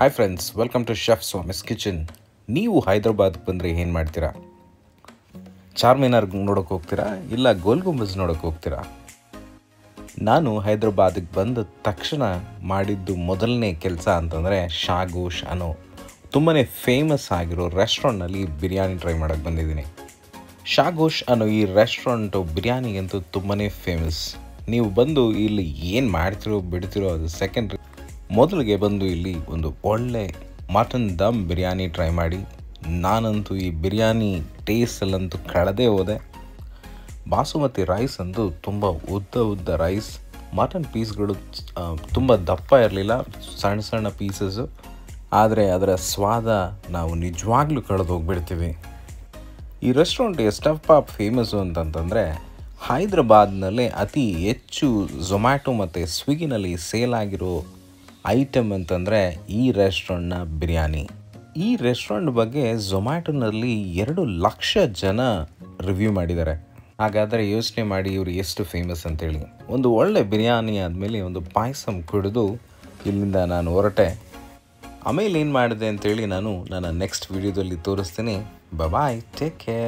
Hi friends, welcome to chef Swami's kitchen. ನೀವು ಹೈದ್ರಾಬಾದ್ಗೆ ಬಂದರೆ ಏನು ಮಾಡ್ತೀರಾ? ಚಾರ್ಮಿನಾರ್ ನೋಡೋಕೆ ಹೋಗ್ತೀರಾ, ಇಲ್ಲ ಗೋಲ್ ಗುಂಬಜ್ ನೋಡೋಕೆ ಹೋಗ್ತೀರಾ? ನಾನು ಹೈದ್ರಾಬಾದಿಗೆ ಬಂದ ತಕ್ಷಣ ಮಾಡಿದ್ದು ಮೊದಲನೇ ಕೆಲಸ ಅಂತಂದರೆ ಶಾಗೋಶ್ ಅನ್ನೋ ತುಂಬಾ ಫೇಮಸ್ ಆಗಿರೋ ರೆಸ್ಟೋರೆಂಟ್ನಲ್ಲಿ ಬಿರಿಯಾನಿ ಟ್ರೈ ಮಾಡೋಕ್ಕೆ ಬಂದಿದ್ದೀನಿ. ಶಾಗೋಶ್ ಅನ್ನೋ ಈ ರೆಸ್ಟೋರೆಂಟು ಬಿರಿಯಾನಿಗಂತೂ ತುಂಬಾ ಫೇಮಸ್. ನೀವು ಬಂದು ಇಲ್ಲಿ ಏನು ಮಾಡ್ತಿರೋ ಬಿಡ್ತಿರೋ ಅದು ಸೆಕೆಂಡ್ರಿ. ಮೊದಲಿಗೆ ಬಂದು ಇಲ್ಲಿ ಒಂದು ಒಳ್ಳೆ ಮಟನ್ ದಮ್ ಬಿರಿಯಾನಿ ಟ್ರೈ ಮಾಡಿ. ನಾನಂತೂ ಈ ಬಿರಿಯಾನಿ ಟೇಸ್ಟಲ್ಲಂತೂ ಕಳೆದೇ ಹೋದೆ. ಬಾಸುಮತಿ ರೈಸ್ ಅಂತೂ ತುಂಬ ಉದ್ದ ರೈಸ್. ಮಟನ್ ಪೀಸ್ಗಳು ತುಂಬ ದಪ್ಪ ಇರಲಿಲ್ಲ, ಸಣ್ಣ ಸಣ್ಣ ಪೀಸಸ್ಸು. ಆದರೆ ಅದರ ಸ್ವಾದ ನಾವು ನಿಜವಾಗ್ಲೂ ಕಳೆದು ಹೋಗ್ಬಿಡ್ತೀವಿ. ಈ ರೆಸ್ಟೋರೆಂಟ್ ಎಷ್ಟಪ್ಪ ಫೇಮಸ್ಸು ಅಂತಂತಂದರೆ, ಹೈದ್ರಾಬಾದ್ನಲ್ಲೇ ಅತಿ ಹೆಚ್ಚು ಝೊಮ್ಯಾಟೊ ಮತ್ತು ಸ್ವಿಗ್ಗಿನಲ್ಲಿ ಸೇಲ್ ಆಗಿರೋ ಐಟಮ್ ಅಂತಂದರೆ ಈ ರೆಸ್ಟೋರೆಂಟ್ನ ಬಿರಿಯಾನಿ. ಈ ರೆಸ್ಟೋರೆಂಟ್ ಬಗ್ಗೆ ಝೊಮ್ಯಾಟೊನಲ್ಲಿ 2 ಲಕ್ಷ ಜನ ರಿವ್ಯೂ ಮಾಡಿದ್ದಾರೆ. ಹಾಗಾದರೆ ಯೋಚನೆ ಮಾಡಿ ಇವರು ಎಷ್ಟು ಫೇಮಸ್ ಅಂತೇಳಿ. ಒಂದು ಒಳ್ಳೆ ಬಿರಿಯಾನಿ ಆದಮೇಲೆ ಒಂದು ಪಾಯಸಂ ಕುಡಿದು ಇಲ್ಲಿಂದ ನಾನು ಹೊರಟೆ. ಆಮೇಲೆ ಏನು ಮಾಡಿದೆ ಅಂತೇಳಿ ನಾನು ನನ್ನ ನೆಕ್ಸ್ಟ್ ವಿಡಿಯೋದಲ್ಲಿ ತೋರಿಸ್ತೀನಿ. ಬಾಯ್, ಟೇಕ್ ಕೇರ್.